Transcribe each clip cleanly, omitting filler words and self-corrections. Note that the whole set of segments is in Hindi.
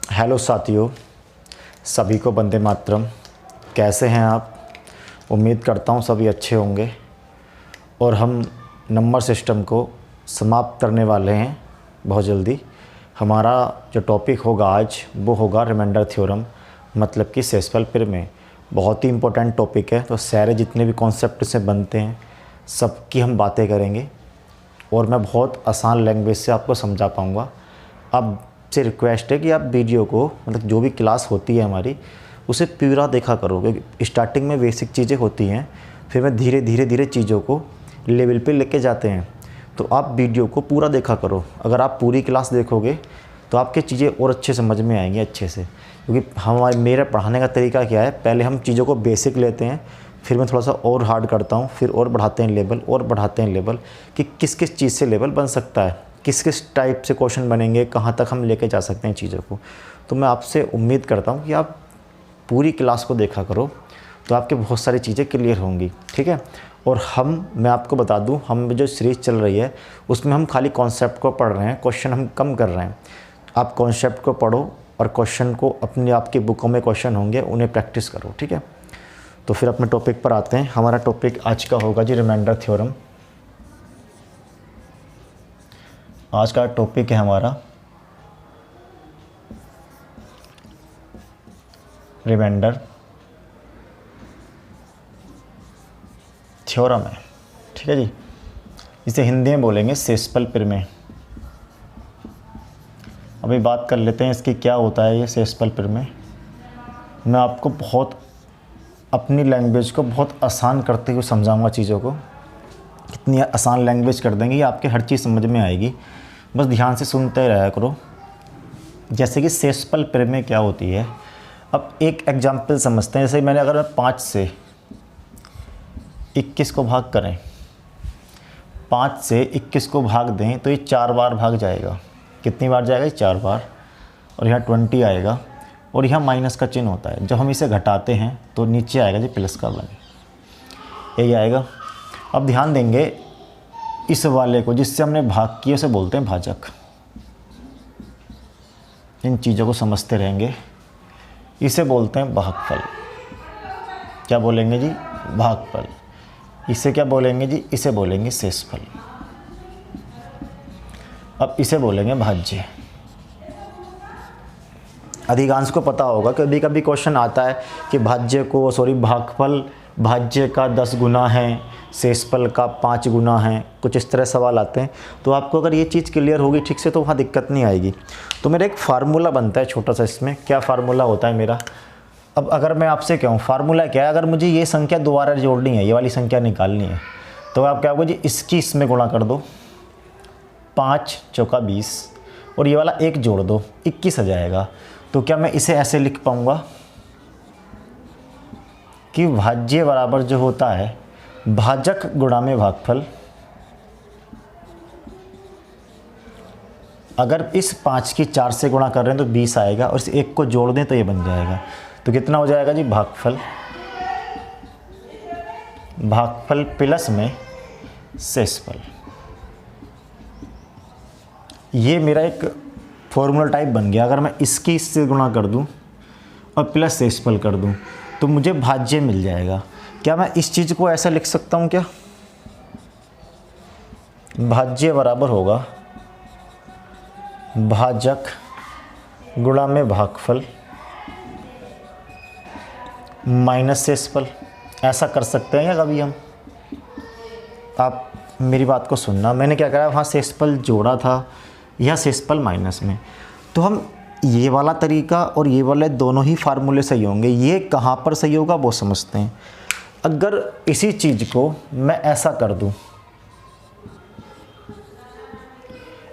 हेलो साथियों, सभी को वंदे मातरम। कैसे हैं आप? उम्मीद करता हूँ सभी अच्छे होंगे। और हम नंबर सिस्टम को समाप्त करने वाले हैं बहुत जल्दी। हमारा जो टॉपिक होगा आज वो होगा रिमाइंडर थ्योरम, मतलब कि शेषफल प्रमेय। बहुत ही इम्पोर्टेंट टॉपिक है। तो सारे जितने भी कॉन्सेप्ट से बनते हैं सबकी हम बातें करेंगे और मैं बहुत आसान लैंग्वेज से आपको समझा पाऊँगा। अब से रिक्वेस्ट है कि आप वीडियो को, मतलब जो भी क्लास होती है हमारी, उसे पूरा देखा करो, क्योंकि स्टार्टिंग में बेसिक चीज़ें होती हैं, फिर मैं धीरे धीरे चीज़ों को लेवल पे लेके जाते हैं। तो आप वीडियो को पूरा देखा करो। अगर आप पूरी क्लास देखोगे तो आपके चीज़ें और अच्छे समझ में आएंगी अच्छे से। क्योंकि मेरा पढ़ाने का तरीका क्या है, पहले हम चीज़ों को बेसिक लेते हैं, फिर मैं थोड़ा सा और हार्ड करता हूँ, फिर और बढ़ाते हैं लेवल और बढ़ाते हैं लेवल कि किस किस चीज़ से लेवल बन सकता है, किस किस टाइप से क्वेश्चन बनेंगे, कहाँ तक हम लेके जा सकते हैं चीज़ों को। तो मैं आपसे उम्मीद करता हूँ कि आप पूरी क्लास को देखा करो, तो आपके बहुत सारी चीज़ें क्लियर होंगी, ठीक है। और मैं आपको बता दूँ, हम जो सीरीज़ चल रही है उसमें हम खाली कॉन्सेप्ट को पढ़ रहे हैं, क्वेश्चन हम कम कर रहे हैं। आप कॉन्सेप्ट को पढ़ो और क्वेश्चन को अपने आपकी बुकों में क्वेश्चन होंगे उन्हें प्रैक्टिस करो, ठीक है। तो फिर अपने टॉपिक पर आते हैं। हमारा टॉपिक आज का होगा जी रिमाइंडर थ्योरम। आज का टॉपिक है हमारा रिमाइंडर थ्योरम है, ठीक है जी। इसे हिंदी में बोलेंगे शेषफल प्रमेय। अभी बात कर लेते हैं इसकी क्या होता है ये शेषफल प्रमेय। मैं आपको बहुत अपनी लैंग्वेज को बहुत आसान करते हुए समझाऊंगा चीज़ों को। कितनी आसान लैंग्वेज कर देंगे, आपके हर चीज़ समझ में आएगी, बस ध्यान से सुनते रहा करो। जैसे कि शेषफल प्रमेय क्या होती है, अब एक एग्जाम्पल समझते हैं। जैसे मैंने अगर 5 से 21 को भाग करें, 5 से 21 को भाग दें तो ये 4 बार भाग जाएगा। कितनी बार जाएगा? ये 4 बार। और यहाँ 20 आएगा और यहाँ माइनस का चिन्ह होता है। जब हम इसे घटाते हैं तो नीचे आएगा जी प्लस का 1, यही आएगा। अब ध्यान देंगे, इस वाले को जिससे हमने भाग किया उसे बोलते हैं भाजक। इन चीज़ों को समझते रहेंगे। इसे बोलते हैं भागफल। क्या बोलेंगे जी? भागफल। इसे क्या बोलेंगे जी? इसे बोलेंगे शेषफल। अब इसे बोलेंगे भाज्य। अधिकांश को पता होगा, कभी कभी क्वेश्चन आता है कि भागफल भाज्य का 10 गुना है, शेषफल का 5 गुना है, कुछ इस तरह सवाल आते हैं। तो आपको अगर ये चीज़ क्लियर होगी ठीक से तो वहाँ दिक्कत नहीं आएगी। तो मेरा एक फार्मूला बनता है छोटा सा। इसमें क्या फार्मूला होता है मेरा? अब अगर मैं आपसे कहूँ फार्मूला क्या है, अगर मुझे ये संख्या दोबारा जोड़नी है, ये वाली संख्या निकालनी है, तो आप क्या होगा जी, इसकी इसमें गुणा कर दो, 5 चौका 20, और ये वाला 1 जोड़ दो, 21 आ जाएगा। तो क्या मैं इसे ऐसे लिख पाऊँगा कि भाज्य बराबर जो होता है भाजक गुणा में भागफल। अगर इस 5 की 4 से गुणा कर रहे हैं तो 20 आएगा, और इस 1 को जोड़ दें तो ये बन जाएगा। तो कितना हो जाएगा जी? भागफल प्लस में शेषफल। ये मेरा एक फॉर्मूला टाइप बन गया। अगर मैं इसकी इससे गुणा कर दूं और प्लस शेषफल कर दूं तो मुझे भाज्य मिल जाएगा। क्या मैं इस चीज़ को ऐसा लिख सकता हूं? क्या भाज्य बराबर होगा भाजक गुणा में भागफल माइनस शेषफल। ऐसा कर सकते हैं क्या कभी हम? आप मेरी बात को सुनना, मैंने क्या करा, वहाँ शेषफल जोड़ा था, यह शेषफल माइनस में। तो हम ये वाला तरीका और ये वाले दोनों ही फार्मूले सही होंगे। ये कहाँ पर सही होगा वो समझते हैं। अगर इसी चीज़ को मैं ऐसा कर दूं,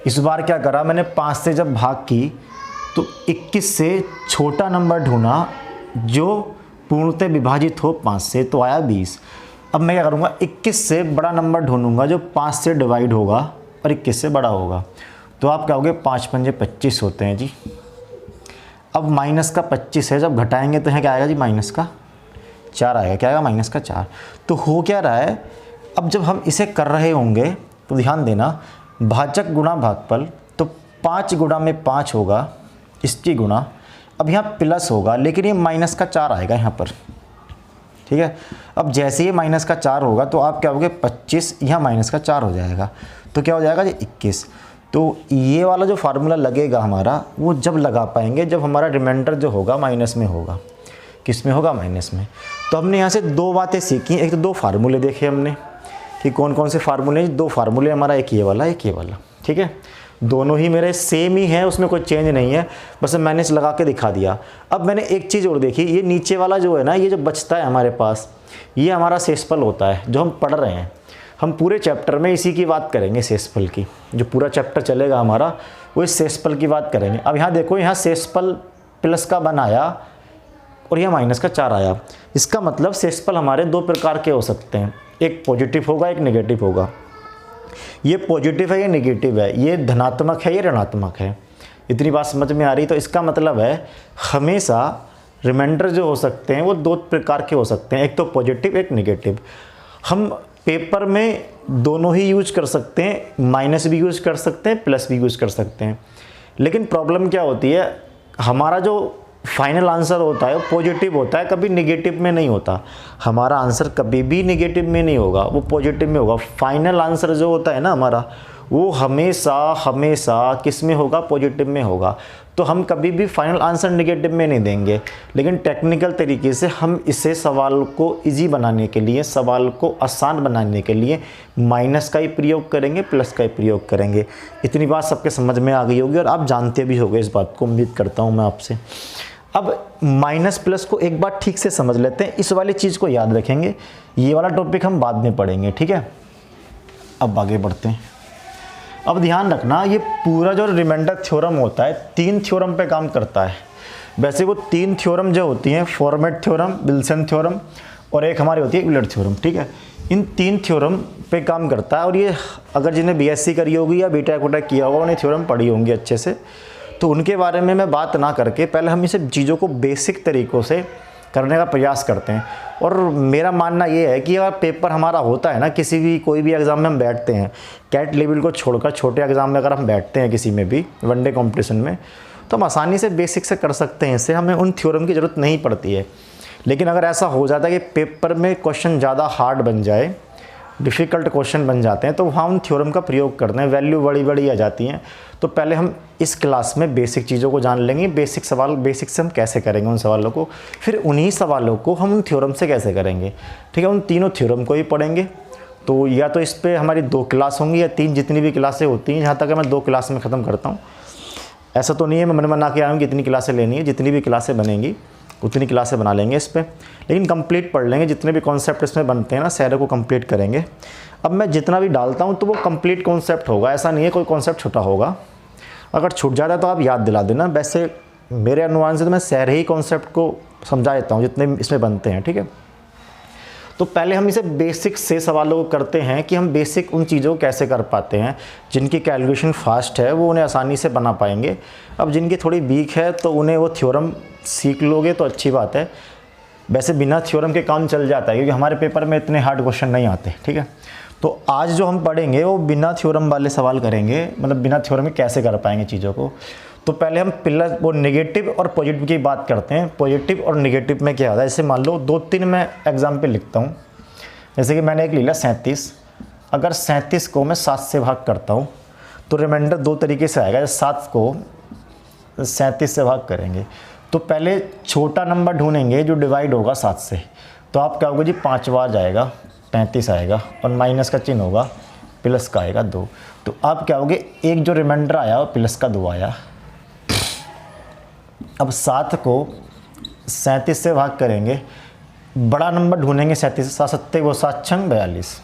इस बार क्या करा मैंने, 5 से जब भाग की तो 21 से छोटा नंबर ढूंढा जो पूर्णतः विभाजित हो 5 से, तो आया 20। अब मैं क्या करूँगा, 21 से बड़ा नंबर ढूंढूंगा जो 5 से डिवाइड होगा और 21 से बड़ा होगा। तो आप कहोगे 5 पंजे 25 होते हैं जी। अब माइनस का 25 है, जब घटाएंगे तो यहाँ क्या आएगा जी? माइनस का 4 आएगा। क्या आएगा? माइनस का 4। तो हो क्या रहा है, अब जब हम इसे कर रहे होंगे तो ध्यान देना, भाजक गुणा भागफल, तो 5 गुणा में 5 होगा, इसकी गुणा अब यहाँ प्लस होगा लेकिन ये माइनस का 4 आएगा यहाँ पर, ठीक है। अब जैसे ये माइनस का 4 होगा तो आप क्या होगे 25, यहाँ माइनस का 4 हो जाएगा तो क्या हो जाएगा ये 21। तो ये वाला जो फार्मूला लगेगा हमारा वो जब लगा पाएंगे जब हमारा रिमाइंडर जो होगा माइनस में होगा। किस में होगा? माइनस में। तो हमने यहाँ से 2 बातें सीखी। एक तो 2 फार्मूले देखे हमने कि कौन कौन से फार्मूले, 2 फार्मूले हमारा, एक ये वाला एक ये वाला, ठीक है। दोनों ही मेरे सेम ही हैं, उसमें कोई चेंज नहीं है, बस मैंने लगा के दिखा दिया। अब मैंने एक चीज़ और देखी, ये नीचे वाला जो है ना, ये जो बचता है हमारे पास, ये हमारा शेषफल होता है जो हम पढ़ रहे हैं। हम पूरे चैप्टर में इसी की बात करेंगे, शेषफल की। जो पूरा चैप्टर चलेगा हमारा वो इस शेषफल की बात करेंगे। अब यहाँ देखो, यहाँ शेषफल प्लस का 1 आया और यहाँ माइनस का 4 आया। इसका मतलब शेषफल हमारे 2 प्रकार के हो सकते हैं, एक पॉजिटिव होगा एक नेगेटिव होगा। ये पॉजिटिव है ये नेगेटिव है, ये धनात्मक है ये ऋणात्मक है। इतनी बात समझ में आ रही? तो इसका मतलब है हमेशा रिमाइंडर जो हो सकते हैं वो 2 प्रकार के हो सकते हैं, एक तो पॉजिटिव एक नेगेटिव। हम पेपर में दोनों ही यूज कर सकते हैं, माइनस भी यूज कर सकते हैं प्लस भी यूज कर सकते हैं। लेकिन प्रॉब्लम क्या होती है, हमारा जो फाइनल आंसर होता है वो पॉजिटिव होता है, कभी नेगेटिव में नहीं होता। हमारा आंसर कभी भी नेगेटिव में नहीं होगा, वो पॉजिटिव में होगा। फाइनल आंसर जो होता है ना हमारा, वो हमेशा हमेशा किस में होगा? पॉजिटिव में होगा। तो हम कभी भी फाइनल आंसर नेगेटिव में नहीं देंगे। लेकिन टेक्निकल तरीके से हम इसे सवाल को इजी बनाने के लिए, सवाल को आसान बनाने के लिए माइनस का ही प्रयोग करेंगे, प्लस का ही प्रयोग करेंगे। इतनी बात सबके समझ में आ गई होगी और आप जानते भी होंगे इस बात को, उम्मीद करता हूँ मैं आपसे। अब माइनस प्लस को एक बार ठीक से समझ लेते हैं, इस वाली चीज़ को याद रखेंगे। ये वाला टॉपिक हम बाद में पढ़ेंगे, ठीक है। अब आगे बढ़ते हैं। अब ध्यान रखना, ये पूरा जो रिमाइंडर थ्योरम होता है 3 थ्योरम पे काम करता है। वैसे वो 3 थ्योरम जो होती हैं, फॉर्मेट थ्योरम, विल्सन थ्योरम और एक हमारी होती है यूलर थ्योरम, ठीक है। इन 3 थ्योरम पे काम करता है। और ये अगर जिन्हें बीएससी करी होगी या बीटेक वोटेक किया होगा उन्हें थ्योरम पढ़ी होंगी अच्छे से, तो उनके बारे में मैं बात ना करके पहले हम इसे चीज़ों को बेसिक तरीक़ों से करने का प्रयास करते हैं। और मेरा मानना ये है कि अगर पेपर हमारा होता है ना, किसी भी कोई भी एग्ज़ाम में हम बैठते हैं, कैट लेवल को छोड़कर छोटे एग्ज़ाम में अगर हम बैठते हैं किसी में भी वनडे कंपटीशन में, तो हम आसानी से बेसिक से कर सकते हैं। इससे हमें उन थ्योरम की ज़रूरत नहीं पड़ती है। लेकिन अगर ऐसा हो जाता है कि पेपर में क्वेश्चन ज़्यादा हार्ड बन जाए, डिफ़िकल्ट क्वेश्चन बन जाते हैं, तो वहाँ उन थ्योरम का प्रयोग करते हैं, वैल्यू बड़ी बड़ी आ जाती हैं। तो पहले हम इस क्लास में बेसिक चीज़ों को जान लेंगे, बेसिक सवाल, बेसिक से हम कैसे करेंगे उन सवालों को, फिर उन्हीं सवालों को हम उन थ्योरम से कैसे करेंगे, ठीक है। उन तीनों थ्योरम को ही पढ़ेंगे। तो या तो इस पर हमारी 2 क्लास होंगी या 3, जितनी भी क्लासें होती हैं। जहाँ तक मैं 2 क्लास में ख़त्म करता हूँ। ऐसा तो नहीं है मैं मन बना के आऊँगी इतनी क्लासें लेनी है, जितनी भी क्लासें बनेंगी उतनी क्लासें बना लेंगे इस पर। लेकिन कंप्लीट पढ़ लेंगे, जितने भी कॉन्सेप्ट इसमें बनते हैं ना सारे को कंप्लीट करेंगे। अब मैं जितना भी डालता हूँ तो वो कंप्लीट कॉन्सेप्ट होगा, ऐसा नहीं है कोई कॉन्सेप्ट छूटा होगा। अगर छूट जाता है तो आप याद दिला देना। वैसे मेरे अनुमान से तो मैं सारे ही कॉन्सेप्ट को समझा देता हूँ जितने इसमें बनते हैं, ठीक है। तो पहले हम इसे बेसिक से सवालों को करते हैं कि हम बेसिक उन चीज़ों को कैसे कर पाते हैं। जिनकी कैलकुलेशन फास्ट है वो उन्हें आसानी से बना पाएंगे। अब जिनकी थोड़ी वीक है तो उन्हें वो थ्योरम सीख लोगे तो अच्छी बात है। वैसे बिना थ्योरम के काम चल जाता है क्योंकि हमारे पेपर में इतने हार्ड क्वेश्चन नहीं आते, ठीक है। तो आज जो हम पढ़ेंगे वो बिना थ्योरम वाले सवाल करेंगे, मतलब बिना थ्योरम के कैसे कर पाएंगे चीज़ों को। तो पहले हम प्लस वो नेगेटिव और पॉजिटिव की बात करते हैं। पॉजिटिव और नेगेटिव में क्या होता है, जैसे मान लो 2-3 मैं एग्जाम्पल लिखता हूँ। जैसे कि मैंने एक लिखा 37, अगर 37 को मैं 7 से भाग करता हूँ तो रिमाइंडर 2 तरीके से आएगा। 7 को 37 से भाग करेंगे तो पहले छोटा नंबर ढूंढेंगे जो डिवाइड होगा 7 से। तो आप क्या होगा जी, 5 बार जाएगा, 35 आएगा और माइनस का चिन्ह होगा, प्लस का आएगा 2। तो आप क्या होगे, एक जो रिमाइंडर आया वो प्लस का 2 आया। अब 7 को 37 से भाग करेंगे, बड़ा नंबर ढूंढेंगे 37 से। 7 वो 7 छंग 42,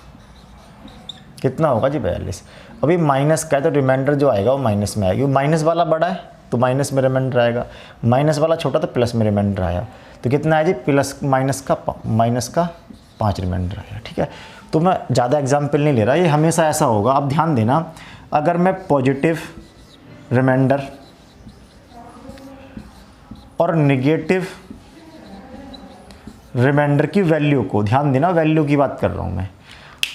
कितना होगा जी 42। अभी माइनस का है तो रिमाइंडर जो आएगा वो माइनस में आएगी। माइनस वाला बड़ा है तो माइनस में रिमाइंडर आएगा, माइनस वाला छोटा तो प्लस में रिमाइंडर आया। तो कितना है जी, प्लस माइनस का 5 रिमाइंडर आया, ठीक है। तो मैं ज़्यादा एग्जाम्पल नहीं ले रहा, ये हमेशा ऐसा होगा। अब ध्यान देना, अगर मैं पॉजिटिव रिमाइंडर और नेगेटिव रिमाइंडर की वैल्यू को, ध्यान देना वैल्यू की बात कर रहा हूँ मैं।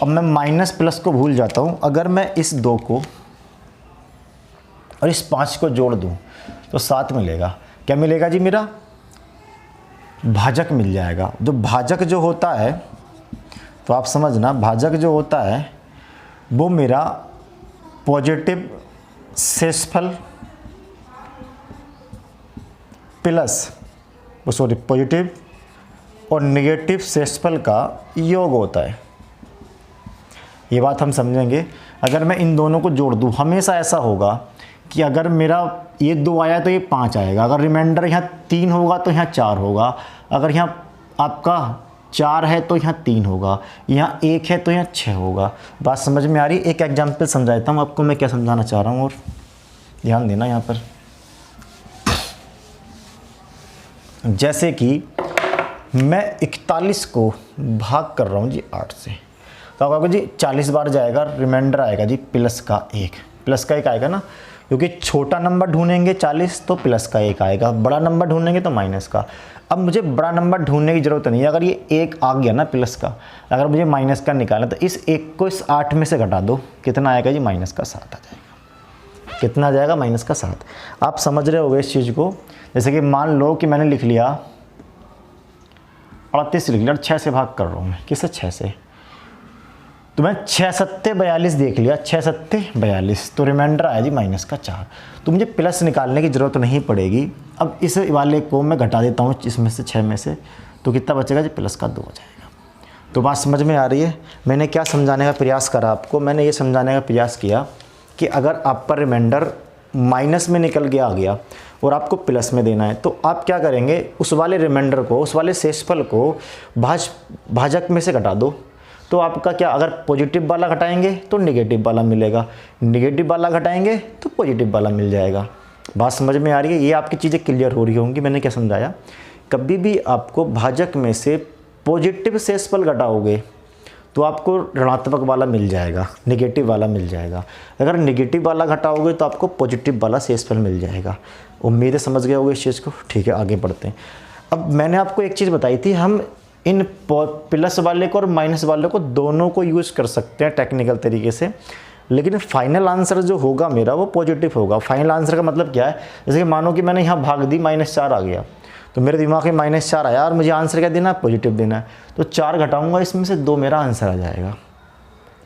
अब मैं माइनस प्लस को भूल जाता हूँ। अगर मैं इस 2 को और इस 5 को जोड़ दूँ तो 7 मिलेगा। क्या मिलेगा जी, मेरा भाजक मिल जाएगा। जो भाजक जो होता है, तो आप समझना, भाजक जो होता है वो मेरा पॉजिटिव शेषफल प्लस पॉजिटिव और नेगेटिव शेषफल का योग होता है। ये बात हम समझेंगे। अगर मैं इन दोनों को जोड़ दूँ, हमेशा ऐसा होगा कि अगर मेरा ये 2 आया तो ये 5 आएगा, अगर रिमाइंडर यहाँ 3 होगा तो यहाँ 4 होगा, अगर यहाँ आपका 4 है तो यहाँ 3 होगा, यहाँ 1 है तो यहाँ 6 होगा। बात समझ में आ रही है? एक एग्जाम्पल समझाता हूँ आपको मैं क्या समझाना चाह रहा हूँ, और ध्यान देना यहाँ पर। जैसे कि मैं 41 को भाग कर रहा हूँ जी 8 से, तो आप कहोगे जी 40 बार जाएगा, रिमाइंडर आएगा जी प्लस का 1, प्लस का 1 आएगा ना, क्योंकि छोटा नंबर ढूंढेंगे 40 तो प्लस का 1 आएगा, बड़ा नंबर ढूंढेंगे तो माइनस का। अब मुझे बड़ा नंबर ढूंढने की ज़रूरत नहीं है, अगर ये 1 आ गया ना प्लस का, अगर मुझे माइनस का निकालना, तो इस 1 को इस 8 में से घटा दो, कितना आएगा जी, माइनस का 7 आ जाएगा। कितना आ जाएगा, माइनस का 7। आप समझ रहे होगे इस चीज़ को। जैसे कि मान लो कि मैंने लिख लिया 38 लिख लिया, 6 से भाग कर रहा हूँ मैं, किससे, 6 से, तो मैं 6 सत्ते 42 देख लिया, 6 सत्ते 42, तो रिमाइंडर आया जी माइनस का 4। तो मुझे प्लस निकालने की ज़रूरत नहीं पड़ेगी। अब इस वाले को मैं घटा देता हूँ इसमें से, 6 में से, तो कितना बचेगा जी, प्लस का 2 हो जाएगा। तो बात समझ में आ रही है? मैंने क्या समझाने का प्रयास करा आपको, मैंने ये समझाने का प्रयास किया कि अगर आपका रिमाइंडर माइनस में निकल के आ गया और आपको प्लस में देना है, तो आप क्या करेंगे, उस वाले रिमाइंडर को, उस वाले शेषफल को भाजक में से घटा दो। तो आपका क्या, अगर पॉजिटिव वाला घटाएंगे तो नेगेटिव वाला मिलेगा, नेगेटिव वाला घटाएंगे तो पॉजिटिव वाला मिल जाएगा। बात समझ में आ रही है? ये आपकी चीज़ें क्लियर हो रही होंगी। मैंने क्या समझाया, कभी भी आपको भाजक में से पॉजिटिव शेषफल घटाओगे तो आपको ऋणात्मक वाला मिल जाएगा, नेगेटिव वाला मिल जाएगा। अगर नेगेटिव वाला घटाओगे तो आपको पॉजिटिव वाला शेषफल मिल जाएगा। उम्मीद है समझ गए होगे इस चीज़ को। ठीक है, आगे बढ़ते हैं। अब मैंने आपको एक चीज़ बताई थी, हम इन प्लस वाले को और माइनस वाले को दोनों को यूज़ कर सकते हैं टेक्निकल तरीके से, लेकिन फाइनल आंसर जो होगा मेरा वो पॉजिटिव होगा। फाइनल आंसर का मतलब क्या है, जैसे कि मानो कि मैंने यहाँ भाग दी, -4 आ गया, तो मेरे दिमाग में -4 आया और मुझे आंसर क्या देना है, पॉजिटिव देना है, तो 4 घटाऊंगा, इसमें से 2 मेरा आंसर आ जाएगा।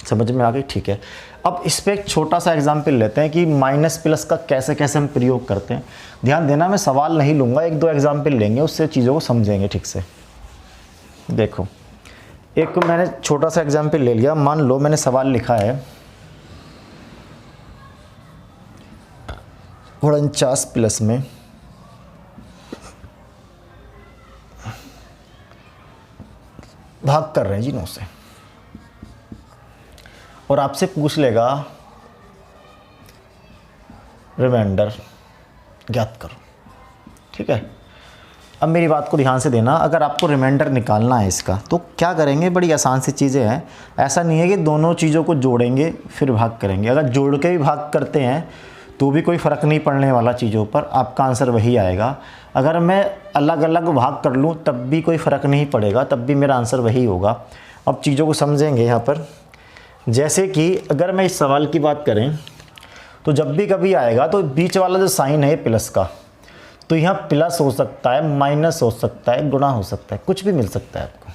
समझ में आ गई? ठीक है। अब इस पर एक छोटा सा एग्जाम्पल लेते हैं कि माइनस प्लस का कैसे कैसे हम प्रयोग करते हैं। ध्यान देना, मैं सवाल नहीं लूँगा, 1-2 एग्जाम्पल लेंगे, उससे चीज़ों को समझेंगे ठीक से। देखो, एक मैंने छोटा सा एग्जाम्पल ले लिया। मान लो मैंने सवाल लिखा है 49 प्लस में भाग कर रहे हैं जी 9 से, और आपसे पूछ लेगा रिमाइंडर ज्ञात करो। ठीक है, अब मेरी बात को ध्यान से देना, अगर आपको रिमाइंडर निकालना है इसका तो क्या करेंगे, बड़ी आसान सी चीज़ें हैं। ऐसा नहीं है कि दोनों चीज़ों को जोड़ेंगे फिर भाग करेंगे। अगर जोड़ के भी भाग करते हैं तो भी कोई फ़र्क नहीं पड़ने वाला चीज़ों पर, आपका आंसर वही आएगा। अगर मैं अलग अलग भाग कर लूँ तब भी कोई फ़र्क नहीं पड़ेगा, तब भी मेरा आंसर वही होगा। अब चीज़ों को समझेंगे यहाँ पर। जैसे कि अगर मैं इस सवाल की बात करें तो जब भी कभी आएगा तो बीच वाला जो साइन है प्लस का, तो यहाँ प्लस हो सकता है, माइनस हो सकता है, गुणा हो सकता है, कुछ भी मिल सकता है आपको।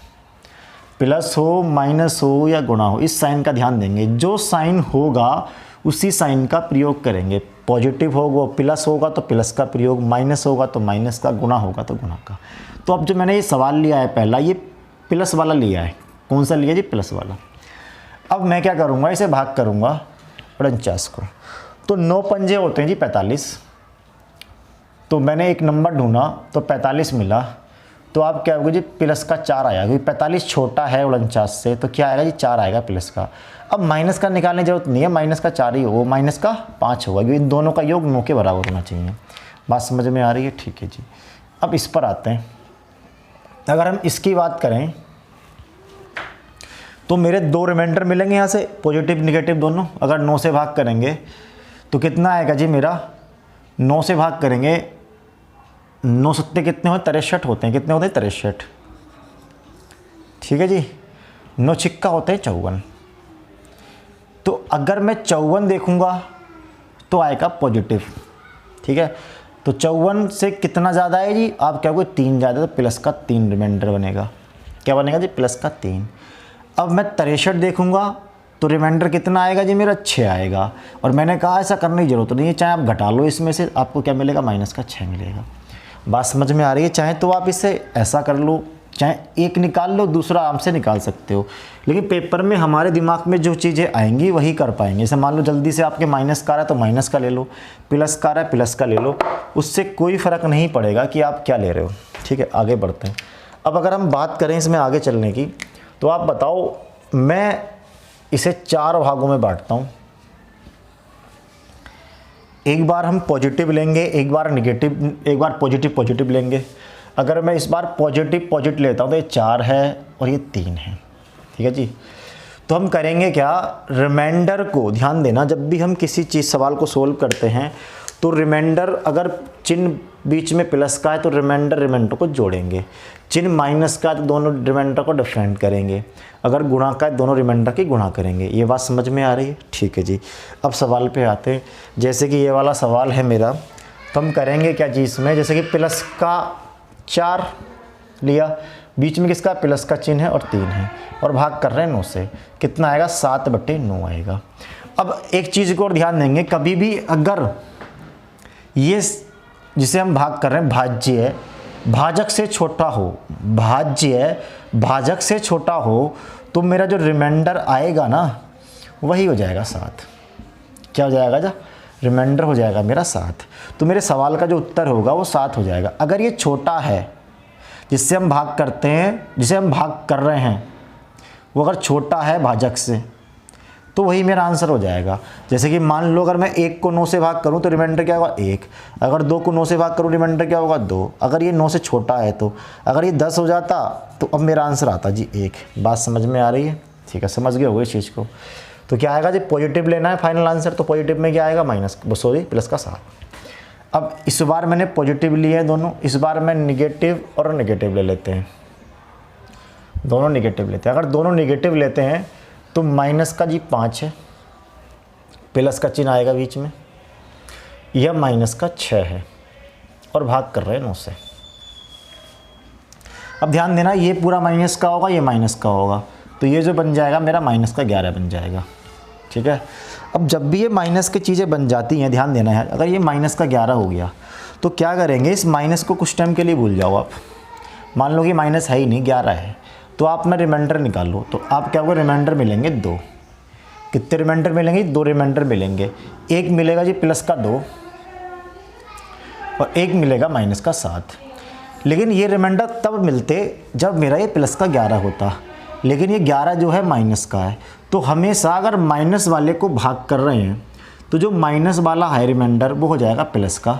प्लस हो, माइनस हो या गुणा हो, इस साइन का ध्यान देंगे। जो साइन होगा उसी साइन का प्रयोग करेंगे। पॉजिटिव होगा, प्लस होगा तो प्लस का प्रयोग, माइनस होगा तो माइनस का, गुणा होगा तो गुणा का। तो अब जो मैंने ये सवाल लिया है पहला, ये प्लस वाला लिया है। कौन सा लिया जी? प्लस वाला। अब मैं क्या करूँगा, इसे भाग करूँगा 49 को, तो 9 पंजे होते हैं जी 45। तो मैंने एक नंबर ढूंढा तो 45 मिला, तो आप क्या होगा जी, प्लस का 4 आया, क्योंकि 45 छोटा है 49 से, तो क्या आएगा जी, 4 आएगा प्लस का। अब माइनस का निकालने की जरूरत नहीं है, माइनस का 4 ही हो, माइनस का 5 होगा, क्योंकि इन दोनों का योग 9 के बराबर होना चाहिए। बात समझ में आ रही है? ठीक है जी। अब इस पर आते हैं। अगर हम इसकी बात करें तो मेरे 2 रिमाइंडर मिलेंगे यहाँ से, पॉजिटिव निगेटिव दोनों। अगर 9 से भाग करेंगे तो कितना आएगा जी मेरा, 9 से भाग करेंगे, 9 सत्ते कितने होते हैं, 63 होते हैं। कितने होते हैं? 63। ठीक है जी। 9 छिक्का होते हैं 54। तो अगर मैं 54 देखूंगा तो आएगा पॉजिटिव। ठीक है, तो 54 से कितना ज़्यादा है जी, आप क्या कहोगे 3 ज़्यादा, तो प्लस का 3 रिमाइंडर बनेगा। क्या बनेगा जी, प्लस का 3। अब मैं 63 देखूंगा तो रिमाइंडर कितना आएगा जी, मेरा 6 आएगा। और मैंने कहा ऐसा करने की ज़रूरत नहीं है, चाहे आप घटा लो इसमें से, आपको क्या मिलेगा, माइनस का 6 मिलेगा। बात समझ में आ रही है? चाहे तो आप इसे ऐसा कर लो, चाहे एक निकाल लो, दूसरा आराम से निकाल सकते हो, लेकिन पेपर में हमारे दिमाग में जो चीज़ें आएंगी वही कर पाएंगे। जैसे मान लो जल्दी से आपके माइनस का आ रहा है तो माइनस का ले लो, प्लस का आ रहा है प्लस का ले लो, उससे कोई फ़र्क नहीं पड़ेगा कि आप क्या ले रहे हो। ठीक है, आगे बढ़ते हैं। अब अगर हम बात करें इसमें आगे चलने की, तो आप बताओ, मैं इसे 4 भागों में बांटता हूँ। एक बार हम पॉजिटिव लेंगे, एक बार नेगेटिव, एक बार पॉजिटिव पॉजिटिव लेंगे। अगर मैं इस बार पॉजिटिव पॉजिटिव लेता हूँ तो ये 4 है और ये 3 है। ठीक है जी। तो हम करेंगे क्या, रिमाइंडर को ध्यान देना, जब भी हम किसी चीज़ सवाल को सोल्व करते हैं तो रिमाइंडर, अगर चिन्ह बीच में प्लस का है तो रिमाइंडर को जोड़ेंगे, चिन्ह माइनस का है तो दोनों रिमाइंडर को डिफरेंट करेंगे, अगर गुणा का है दोनों रिमाइंडर की गुणा करेंगे। ये बात समझ में आ रही है? ठीक है जी। अब सवाल पे आते हैं। जैसे कि ये वाला सवाल है मेरा, तो हम करेंगे क्या जी इसमें, जैसे कि प्लस का 4 लिया, बीच में किसका प्लस का चिन्ह है और 3 है, और भाग कर रहे हैं 9 से, कितना आएगा, 7/9 आएगा। अब एक चीज़ को और ध्यान देंगे, कभी भी अगर ये जिसे हम भाग कर रहे हैं भाज्य है, भाजक से छोटा हो, भाज्य है भाजक से छोटा हो, तो मेरा जो रिमाइंडर आएगा ना वही हो जाएगा 7। क्या हो जाएगा जा, रिमाइंडर हो जाएगा मेरा 7। तो मेरे सवाल का जो उत्तर होगा वो 7 हो जाएगा। अगर ये छोटा है जिससे हम भाग करते हैं, जिसे हम भाग कर रहे हैं, वो अगर छोटा है भाजक से, तो वही मेरा आंसर हो जाएगा। जैसे कि मान लो अगर मैं 1 को 9 से भाग करूं तो रिमाइंडर क्या होगा, 1। अगर 2 को 9 से भाग करूं रिमाइंडर क्या होगा, 2। अगर ये 9 से छोटा है तो, अगर ये 10 हो जाता तो अब मेरा आंसर आता जी 1। बात समझ में आ रही है? ठीक है, समझ गए होगे इस चीज़ को। तो क्या आएगा जी, पॉजिटिव लेना है फाइनल आंसर, तो पॉजिटिव में क्या आएगा, प्लस का 7। अब इस बार मैंने पॉजिटिव लिए हैं दोनों, इस बार मैं निगेटिव और नेगेटिव ले लेते हैं, दोनों नेगेटिव लेते हैं। अगर दोनों नेगेटिव लेते हैं तो माइनस का जी 5 है, प्लस का चिन्ह आएगा बीच में, यह माइनस का 6 है, और भाग कर रहे हैं 9 से। अब ध्यान देना, ये पूरा माइनस का होगा, ये माइनस का होगा, तो ये जो बन जाएगा मेरा माइनस का 11 बन जाएगा। ठीक है। अब जब भी ये माइनस की चीज़ें बन जाती हैं, ध्यान देना है, अगर ये माइनस का 11 हो गया तो क्या करेंगे, इस माइनस को कुछ टाइम के लिए भूल जाओ आप। मान लो कि माइनस है ही नहीं, 11 है, तो आप में रिमाइंडर निकाल लो, तो आप क्या होगा, रिमाइंडर मिलेंगे 2। कितने रिमाइंडर मिलेंगे, 2 रिमाइंडर मिलेंगे। एक मिलेगा जी प्लस का 2 और एक मिलेगा माइनस का 7। लेकिन ये रिमाइंडर तब मिलते जब मेरा ये प्लस का 11 होता, लेकिन ये 11 जो है माइनस का है। तो हमेशा अगर माइनस वाले को भाग कर रहे हैं तो जो माइनस वाला है रिमाइंडर वो हो जाएगा प्लस का,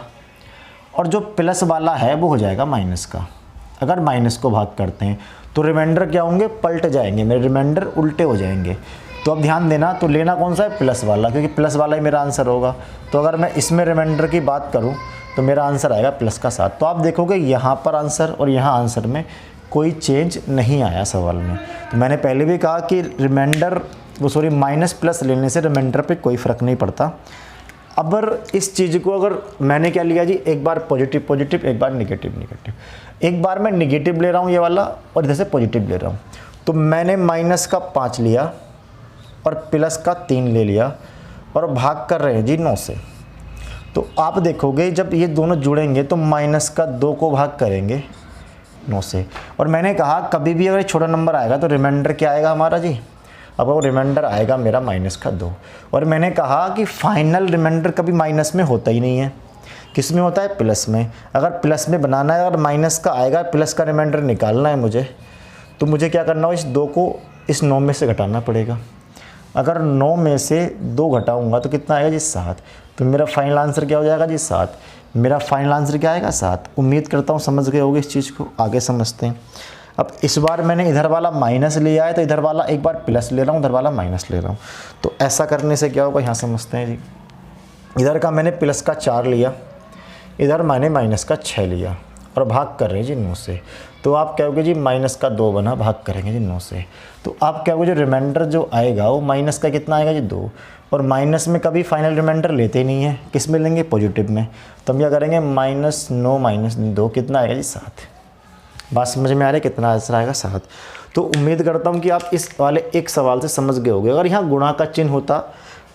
और जो प्लस वाला है वो हो जाएगा माइनस का। अगर माइनस को भाग करते हैं तो रिमाइंडर क्या होंगे, पलट जाएंगे, मेरे रिमाइंडर उल्टे हो जाएंगे। तो अब ध्यान देना, तो लेना कौन सा है, प्लस वाला, क्योंकि प्लस वाला ही मेरा आंसर होगा। तो अगर मैं इसमें रिमाइंडर की बात करूं तो मेरा आंसर आएगा प्लस का 7। तो आप देखोगे यहाँ पर आंसर और यहाँ आंसर में कोई चेंज नहीं आया सवाल में। तो मैंने पहले भी कहा कि माइनस प्लस लेने से रिमाइंडर पे कोई फ़र्क नहीं पड़ता। अब इस चीज़ को अगर मैंने क्या लिया जी, एक बार पॉजिटिव पॉजिटिव, एक बार निगेटिव निगेटिव, एक बार मैं निगेटिव ले रहा हूँ ये वाला और इधर से पॉजिटिव ले रहा हूँ, तो मैंने माइनस का 5 लिया और प्लस का 3 ले लिया और भाग कर रहे हैं जी 9 से। तो आप देखोगे जब ये दोनों जुड़ेंगे तो माइनस का 2 को भाग करेंगे 9 से। और मैंने कहा कभी भी अगर छोटा नंबर आएगा तो रिमाइंडर क्या आएगा हमारा जी, अब वो रिमाइंडर आएगा मेरा माइनस का 2। और मैंने कहा कि फाइनल रिमाइंडर कभी माइनस में होता ही नहीं है, किस में होता है, प्लस में। अगर प्लस में बनाना है, अगर माइनस का आएगा, प्लस का रिमाइंडर निकालना है मुझे, तो मुझे क्या करना हो, इस 2 को इस 9 में से घटाना पड़ेगा। अगर 9 में से 2 घटाऊंगा तो कितना आएगा जी, 7। तो मेरा फाइनल आंसर क्या हो जाएगा जी, 7। मेरा फाइनल आंसर क्या आएगा, 7। उम्मीद करता हूँ समझ गए होगे इस चीज़ को। आगे समझते हैं। अब इस बार मैंने इधर वाला माइनस लिया है, तो इधर वाला एक बार प्लस ले रहा हूँ, इधर वाला माइनस ले रहा हूँ। तो ऐसा करने से क्या होगा, यहाँ समझते हैं जी। इधर का मैंने प्लस का 4 लिया, इधर मैंने माइनस का 6 लिया और भाग कर रहे हैं जी 9 से। तो आप कहोगे जी माइनस का 2 बना, भाग करेंगे जी 9 से। तो आप कहोगे जो रिमाइंडर जो आएगा वो माइनस का कितना आएगा जी 2, और माइनस में कभी फाइनल रिमाइंडर लेते ही नहीं है, किस में लेंगे, पॉजिटिव में। तो हम क्या करेंगे, -9 - 2 कितना आएगा जी 7। बात समझ में आ रही है, कितना आंसर आएगा 7। तो उम्मीद करता हूँ कि आप इस वाले एक सवाल से समझ गए होंगे। अगर यहाँ गुणा का चिन्ह होता,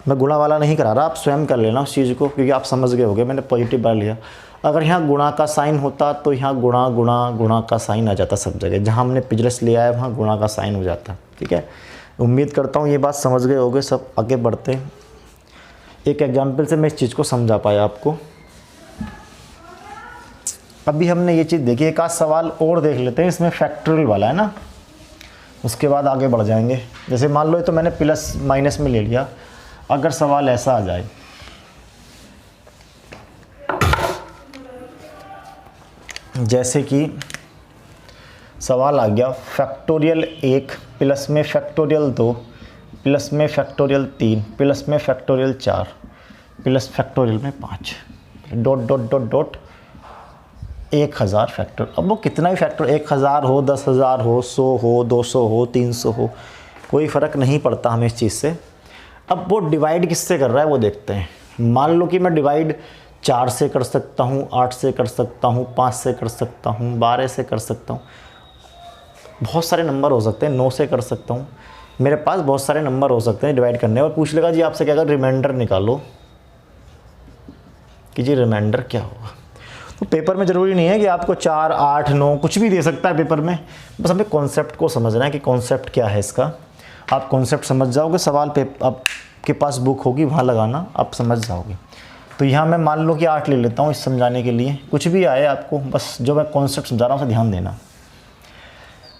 मैं गुणा वाला नहीं करा रहा, आप स्वयं कर लेना उस चीज़ को, क्योंकि आप समझ गए होंगे, मैंने पॉजिटिव बार लिया। अगर यहाँ गुणा का साइन होता तो यहाँ गुणा गुणा गुणा का साइन आ जाता सब जगह, जहाँ हमने पिजरस लिया है वहाँ गुणा का साइन हो जाता। ठीक है, उम्मीद करता हूँ ये बात समझ गए होंगे सब। आगे बढ़ते हैं, एक एग्जाम्पल से मैं इस चीज़ को समझा पाया आपको। अभी हमने ये चीज़ देखी, एक आध सवाल और देख लेते हैं, इसमें फैक्टोरियल वाला है ना, उसके बाद आगे बढ़ जाएंगे। जैसे मान लो ये तो मैंने प्लस माइनस में ले लिया, अगर सवाल ऐसा आ जाए, जैसे कि सवाल आ गया फैक्टोरियल 1 प्लस में फैक्टोरियल 2 प्लस में फैक्टोरियल 3 प्लस में फैक्टोरियल 4 प्लस फैक्टोरियल में 5 dot dot dot dot 1000 factor. अब वो कितना ही फैक्टर, 1000 हो, 10,000 हो, 100 हो, 200 हो, 300 हो, कोई फ़र्क नहीं पड़ता हमें इस चीज़ से। अब वो डिवाइड किससे कर रहा है वो देखते हैं। मान लो कि मैं डिवाइड 4 से कर सकता हूँ, 8 से कर सकता हूँ, 5 से कर सकता हूँ, 12 से कर सकता हूँ, बहुत सारे नंबर हो सकते हैं, 9 से कर सकता हूँ। मेरे पास बहुत सारे नंबर हो सकते हैं डिवाइड करने। और पूछ लेगा जी आपसे क्या कर, रिमाइंडर निकालो कि जी रिमाइंडर क्या होगा। तो पेपर में ज़रूरी नहीं है कि आपको 4, 8, 9 कुछ भी दे सकता है पेपर में, बस हमें कॉन्सेप्ट को समझना है कि कॉन्सेप्ट क्या है इसका। आप कॉन्सेप्ट समझ जाओगे, सवाल आपके पास बुक होगी वहाँ लगाना, आप समझ जाओगे। तो यहाँ मैं मान लो कि 8 ले लेता हूँ इस समझाने के लिए, कुछ भी आए आपको, बस जो मैं कॉन्सेप्ट समझा रहा हूँ उसे ध्यान देना।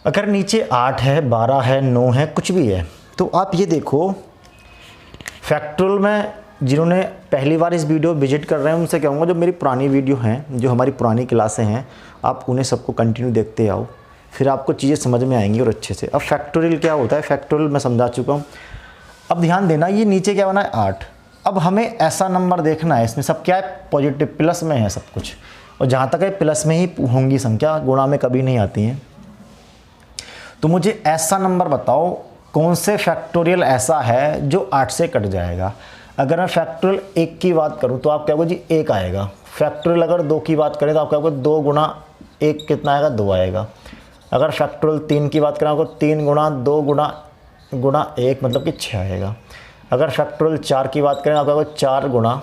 अगर नीचे 8 है, 12 है, 9 है, कुछ भी है, तो आप ये देखो फैक्टोरियल में जिन्होंने पहली बार इस वीडियो विजिट कर रहे हैं उनसे कहूँगा जो मेरी पुरानी वीडियो हैं, जो हमारी पुरानी क्लासें हैं, आप उन्हें सबको कंटिन्यू देखते आओ, फिर आपको चीज़ें समझ में आएंगी और अच्छे से। अब फैक्टोरियल क्या होता है, फैक्टोरियल मैं समझा चुका हूँ। अब ध्यान देना, ये नीचे क्या बना है 8। अब हमें ऐसा नंबर देखना है, इसमें सब क्या है, पॉजिटिव प्लस में है सब कुछ, और जहाँ तक है प्लस में ही होंगी संख्या, गुणा में कभी नहीं आती हैं। तो मुझे ऐसा नंबर बताओ कौन से फैक्टोरियल ऐसा है जो 8 से कट जाएगा। अगर मैं फैक्टोरियल 1 की बात करूं तो आप कहोगे जी 1 आएगा। फैक्टोरियल अगर 2 की बात करें तो आप कहोगे 2 गुणा 1 कितना आएगा, 2 आएगा। अगर फैक्टोरियल 3 की बात करें आपको 3 गुणा 2 गुणा 1 मतलब कि 6 आएगा। अगर फैक्टोरियल 4 की बात करें आप कहोगे 4 गुणा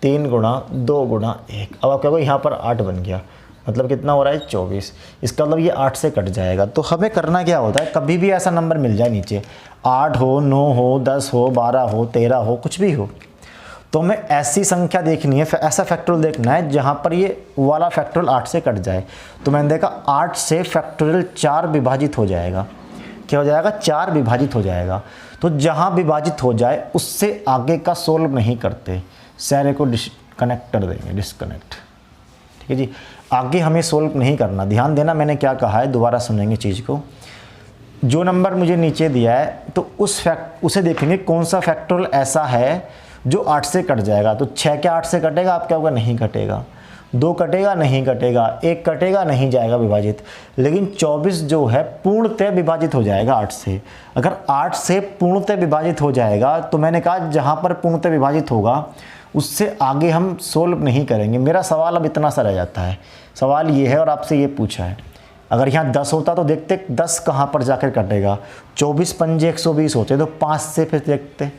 3 गुणा 2 गुणा 1। अब आप कहोगे यहाँ पर 8 बन गया, मतलब कितना हो रहा है 24। इसका मतलब ये 8 से कट जाएगा। तो हमें करना क्या होता है, कभी भी ऐसा नंबर मिल जाए नीचे 8 हो, 9 हो, 10 हो, 12 हो, 13 हो, कुछ भी हो, तो हमें ऐसी संख्या देखनी है, ऐसा फैक्टोरियल देखना है जहाँ पर ये वाला फैक्टोरियल 8 से कट जाए। तो मैंने देखा 8 से फैक्टोरियल 4 विभाजित हो जाएगा। क्या हो जाएगा, 4 विभाजित हो जाएगा। तो जहाँ विभाजित हो जाए उससे आगे का सोल्व नहीं करते, सारे को डिस्कनेक्ट कर देंगे, डिस्कनेक्ट। ठीक है जी, आगे हमें सोल्व नहीं करना। ध्यान देना मैंने क्या कहा है, दोबारा सुनेंगे चीज़ को। जो नंबर मुझे नीचे दिया है तो उसे देखेंगे कौन सा फैक्टोरियल ऐसा है जो 8 से कट जाएगा। तो 6 क्या 8 से कटेगा, आप क्या होगा, नहीं कटेगा। 2 कटेगा, नहीं कटेगा। 1 कटेगा, नहीं जाएगा विभाजित। लेकिन 24 जो है पूर्णतः विभाजित हो जाएगा 8 से। अगर 8 से पूर्णतः विभाजित हो जाएगा तो मैंने कहा जहाँ पर पूर्णतः विभाजित होगा उससे आगे हम सोल्व नहीं करेंगे। मेरा सवाल अब इतना सा रह जाता है। सवाल ये है और आपसे ये पूछा है, अगर यहाँ 10 होता तो देखते 10 कहाँ पर जाकर कटेगा। 24 पंजे 120 होते तो 5 से फिर देखते,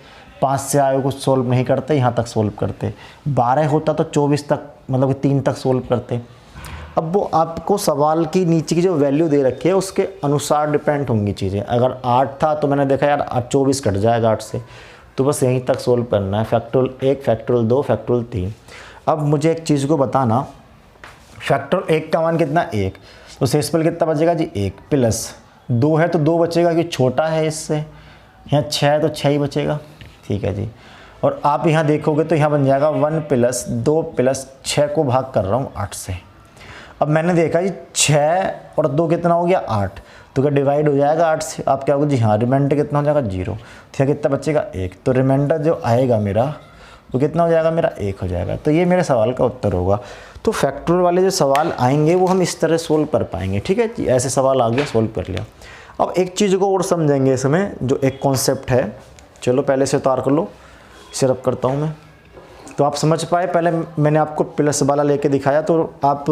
5 से आए को सोल्व नहीं करते, यहाँ तक सोल्व करते। 12 होता तो 24 तक, मतलब 3 तक सोल्व करते। अब वो आपको सवाल की नीचे की जो वैल्यू दे रखी है उसके अनुसार डिपेंड होंगी चीज़ें। अगर 8 था तो मैंने देखा यार 24 कट जाएगा 8 से, तो बस यहीं तक सोल्व करना है। Factorial 1, factorial 2, factorial 3। अब मुझे एक चीज़ को बताना, फैक्टोरियल 1 का मान कितना, 1, तो शेषफल कितना बचेगा जी 1, प्लस 2 है तो 2 बचेगा कि छोटा है इससे। यहाँ 6 है तो 6 ही बचेगा। ठीक है जी, और आप यहाँ देखोगे तो यहाँ बन जाएगा 1 + 2 + 6 को भाग कर रहा हूँ 8 से। अब मैंने देखा जी 6 और 2 कितना हो गया 8, तो क्या डिवाइड हो जाएगा 8 से। आप क्या होगा जी हाँ, रिमाइंडर कितना हो जाएगा 0। ठीक है, कितना बचेगा 1, तो रिमाइंडर जो आएगा मेरा वो कितना हो जाएगा, मेरा 1 हो जाएगा। तो ये मेरे सवाल का उत्तर होगा। तो फैक्टोरियल वाले जो सवाल आएंगे वो हम इस तरह सोल्व कर पाएंगे। ठीक है जी, ऐसे सवाल आ गया, सोल्व कर लिया। अब एक चीज़ को और समझेंगे इसमें, जो एक कॉन्सेप्ट है, चलो पहले से उतार कर लो, इसे रब करता हूँ मैं, तो आप समझ पाए। पहले मैंने आपको प्लस वाला लेके दिखाया, तो आप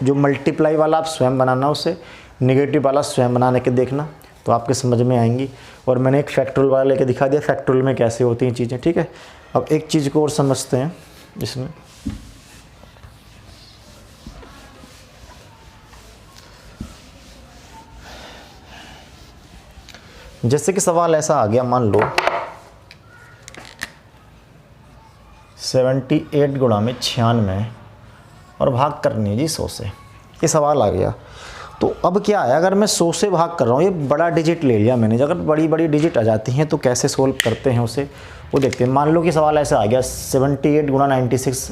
जो मल्टीप्लाई वाला आप स्वयं बनाना, उसे नेगेटिव वाला स्वयं बनाने के देखना, तो आपके समझ में आएंगी। और मैंने एक फैक्टोरियल वाला लेके दिखा दिया, फैक्टोरियल में कैसे होती हैं चीज़ें। ठीक है, अब एक चीज़ को और समझते हैं इसमें। जैसे कि सवाल ऐसा आ गया, मान लो 78 गुणा में 96 और भाग करनी है जी 100 से, ये सवाल आ गया। तो अब क्या है, अगर मैं 100 से भाग कर रहा हूँ, ये बड़ा डिजिट ले लिया मैंने, अगर बड़ी बड़ी डिजिट आ जाती हैं तो कैसे सोल्व करते हैं उसे, वो देखते हैं। मान लो कि सवाल ऐसा आ गया 78 गुणा 96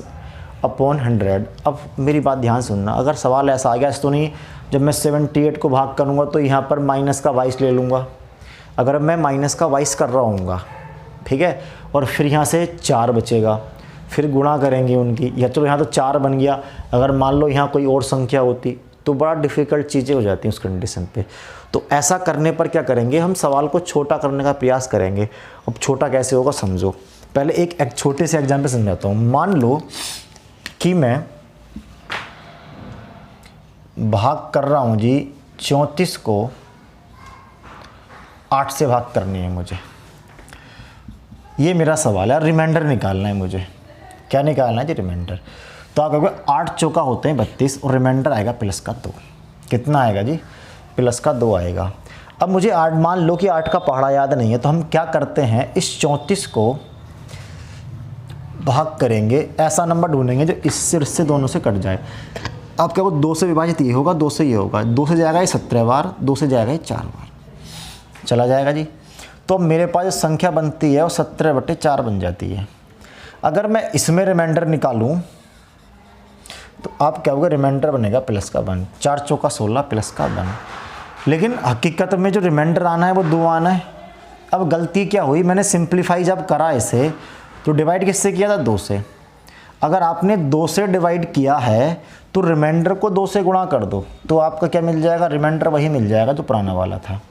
अपॉन 100। अब मेरी बात ध्यान सुनना, अगर सवाल ऐसा आ गया तो नहीं, जब मैं 78 को भाग करूँगा तो यहाँ पर माइनस का 22 ले लूँगा। अगर मैं माइनस का 22 कर रहा हूँगा, ठीक है, और फिर यहाँ से 4 बचेगा, फिर गुणा करेंगे उनकी, या चलो यहाँ तो 4 बन गया। अगर मान लो यहाँ कोई और संख्या होती तो बड़ा डिफ़िकल्ट चीज़ें हो जाती हैं उस कंडीशन पे। तो ऐसा करने पर क्या करेंगे, हम सवाल को छोटा करने का प्रयास करेंगे। अब छोटा कैसे होगा समझो, पहले एक छोटे से एग्जाम्पल समझाता हूँ। मान लो कि मैं भाग कर रहा हूँ जी 34 को 8 से भाग करनी है मुझे, ये मेरा सवाल है। रिमाइंडर निकालना है मुझे, क्या निकालना है जी, रिमाइंडर। तो आप कहोगे 8 चौका होते हैं 32 और रिमाइंडर आएगा प्लस का 2। कितना आएगा जी, प्लस का 2 आएगा। अब मुझे 8, मान लो कि 8 का पहाड़ा याद नहीं है, तो हम क्या करते हैं, इस 34 को भाग करेंगे, ऐसा नंबर ढूंढेंगे जो इससे दोनों से कट जाए। आप क्या 2 से विभाजित ये होगा, 2 से ये होगा, 2 से जाएगा ये 17 बार, 2 से जाएगा ये 4 बार, चला जाएगा जी। तो अब मेरे पास जो संख्या बनती है वो 17/4 बन जाती है। अगर मैं इसमें रिमाइंडर निकालूं तो आप क्या होगा, रिमाइंडर बनेगा प्लस का 1, 4 चौका 16 प्लस का 1। लेकिन हकीकत में जो रिमाइंडर आना है वो 2 आना है। अब गलती क्या हुई, मैंने सिंप्लीफाई जब करा इसे तो डिवाइड किससे किया था, 2 से। अगर आपने 2 से डिवाइड किया है तो रिमाइंडर को 2 से गुणा कर दो, तो आपका क्या मिल जाएगा, रिमाइंडर वही मिल जाएगा जो पुराना वाला था।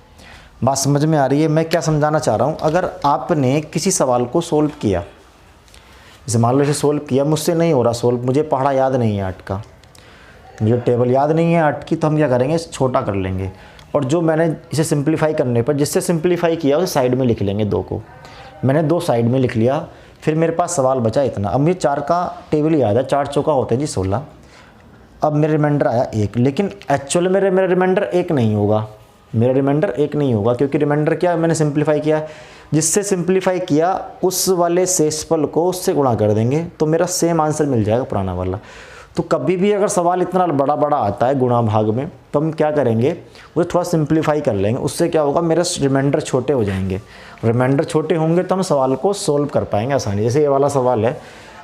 बात समझ में आ रही है मैं क्या समझाना चाह रहा हूँ। अगर आपने किसी सवाल को सोल्व किया, जैसे मान लो इसे सोल्व किया, मुझसे नहीं हो रहा सोल्व, मुझे पहाड़ा याद नहीं है 8 का, मुझे टेबल याद नहीं है 8 की, तो हम क्या करेंगे, इसे छोटा कर लेंगे। और जो मैंने इसे सिंप्लीफाई करने पर जिससे सिंप्लीफाई किया उसे साइड में लिख लेंगे, 2 को मैंने 2 साइड में लिख लिया। फिर मेरे पास सवाल बचा इतना। अब मुझे 4 का टेबल याद है, 4 चौका होते हैं जी 16। अब मेरे रिमाइंडर आया 1, लेकिन एक्चुअल में मेरा रिमाइंडर 1 नहीं होगा, मेरा रिमाइंडर 1 नहीं होगा, क्योंकि रिमाइंडर क्या मैंने सिंप्लीफाई किया, जिससे सिंप्लीफाई किया उस वाले शेषफल को उससे गुणा कर देंगे, तो मेरा सेम आंसर मिल जाएगा पुराना वाला। तो कभी भी अगर सवाल इतना बड़ा बड़ा आता है गुणा भाग में, तो हम क्या करेंगे, उसे थोड़ा सिंप्लीफाई कर लेंगे। उससे क्या होगा, मेरे रिमाइंडर छोटे हो जाएंगे। रिमाइंडर छोटे होंगे तो हम सवाल को सोल्व कर पाएंगे आसानी। जैसे ये वाला सवाल है,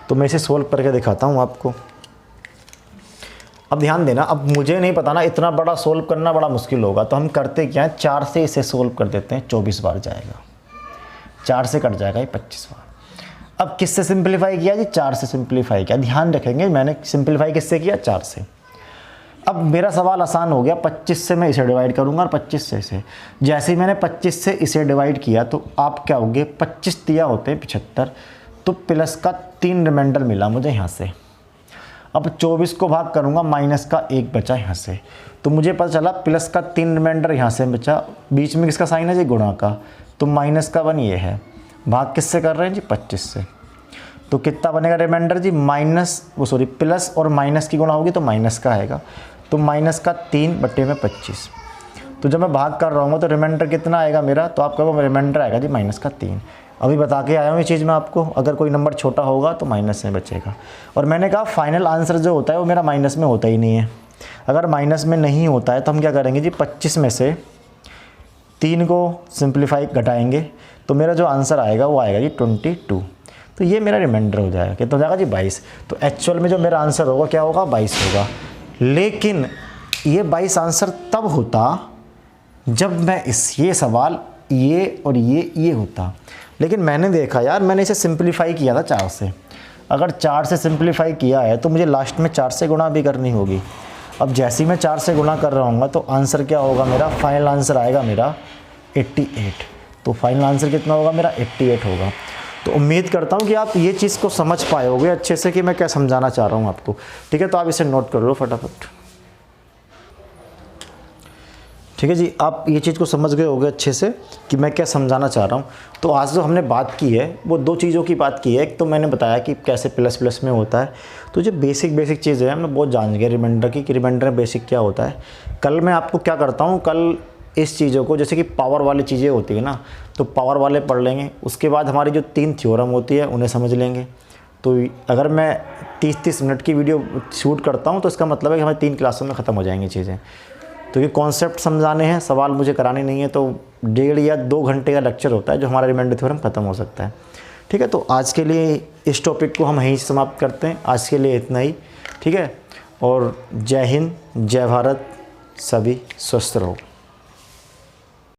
तो मैं इसे सोल्व करके दिखाता हूँ आपको। अब ध्यान देना, अब मुझे नहीं पता ना, इतना बड़ा सोल्व करना बड़ा मुश्किल होगा, तो हम करते क्या है, 4 से इसे सोल्व कर देते हैं, 24 बार जाएगा, 4 से कट जाएगा ये 25 बार। अब किससे सिंप्लीफाई किया जी, 4 से सिंप्लीफाई किया। ध्यान रखेंगे मैंने सिंप्लीफाई किससे किया, 4 से। अब मेरा सवाल आसान हो गया, 25 से मैं इसे डिवाइड करूंगा और 25 से इसे। जैसे ही मैंने 25 से इसे डिवाइड किया तो आप क्या होगे, 25 दिया होते हैं 75, तो प्लस का 3 रिमाइंडर मिला मुझे यहाँ से। अब 24 को भाग करूँगा, माइनस का 1 बचा यहाँ से, तो मुझे पता चला प्लस का 3 रिमाइंडर यहाँ से बचा। बीच में किसका साइन है जी, गुणा का, तो माइनस का 1 ये है। भाग किससे कर रहे हैं जी, 25 से। तो कितना बनेगा रिमाइंडर जी, प्लस और माइनस की गुणा होगी तो माइनस का आएगा, तो माइनस का 3/25। तो जब मैं भाग कर रहा हूँ तो रिमाइंडर कितना आएगा मेरा, तो आप कहोगे रिमाइंडर आएगा जी माइनस का 3। अभी बता के आया हूँ ये चीज़ मैं आपको, अगर कोई नंबर छोटा होगा तो माइनस में बचेगा। और मैंने कहा फाइनल आंसर जो होता है वो मेरा माइनस में होता ही नहीं है। अगर माइनस में नहीं होता है तो हम क्या करेंगे जी, 25 में से 3 को सिंप्लीफाई घटाएंगे, तो मेरा जो आंसर आएगा वो आएगा जी 22। तो ये मेरा रिमाइंडर हो जाएगा, कितना हो जाएगा जी 22। तो एक्चुअल में जो मेरा आंसर होगा क्या होगा, 22 होगा। लेकिन ये 22 आंसर तब होता जब मैं ये सवाल ये और ये होता। लेकिन मैंने देखा यार, मैंने इसे सिंप्लीफाई किया था 4 से। अगर 4 से सिंप्लीफाई किया है तो मुझे लास्ट में 4 से गुणा भी करनी होगी। अब जैसे ही मैं 4 से गुणा कर रहा हूँ तो आंसर क्या होगा मेरा, फाइनल आंसर आएगा मेरा 88। तो फाइनल आंसर कितना होगा मेरा, 88 होगा। तो उम्मीद करता हूँ कि आप ये चीज़ को समझ पाए होगे अच्छे से कि मैं क्या समझाना चाह रहा हूँ आपको। ठीक है, तो आप इसे नोट कर लो फटाफट। ठीक है जी, आप ये चीज़ को समझ गए होगे अच्छे से कि मैं क्या समझाना चाह रहा हूँ। तो आज जो हमने बात की है वो 2 चीज़ों की बात की है। एक तो मैंने बताया कि कैसे प्लस प्लस में होता है, तो जो बेसिक चीज़ें हैं हमने बहुत जान गए रिमाइंडर की, कि रिमाइंडर में बेसिक क्या होता है। कल मैं आपको क्या करता हूँ, कल इस चीज़ों को, जैसे कि पावर वाली चीज़ें होती है ना, तो पावर वाले पढ़ लेंगे। उसके बाद हमारी जो 3 थ्योरम होती है उन्हें समझ लेंगे। तो अगर मैं 30-30 मिनट की वीडियो शूट करता हूँ तो इसका मतलब है कि हमारी 3 क्लासों में ख़त्म हो जाएंगी चीज़ें। तो ये कॉन्सेप्ट समझाने हैं, सवाल मुझे कराने नहीं है, तो 1.5 या 2 घंटे का लेक्चर होता है जो हमारा रिमाइंडर थ्योरम ख़त्म हो सकता है। ठीक है, तो आज के लिए इस टॉपिक को हम यहीं समाप्त करते हैं। आज के लिए इतना ही। ठीक है, और जय हिंद, जय भारत, सभी स्वस्थ रहो।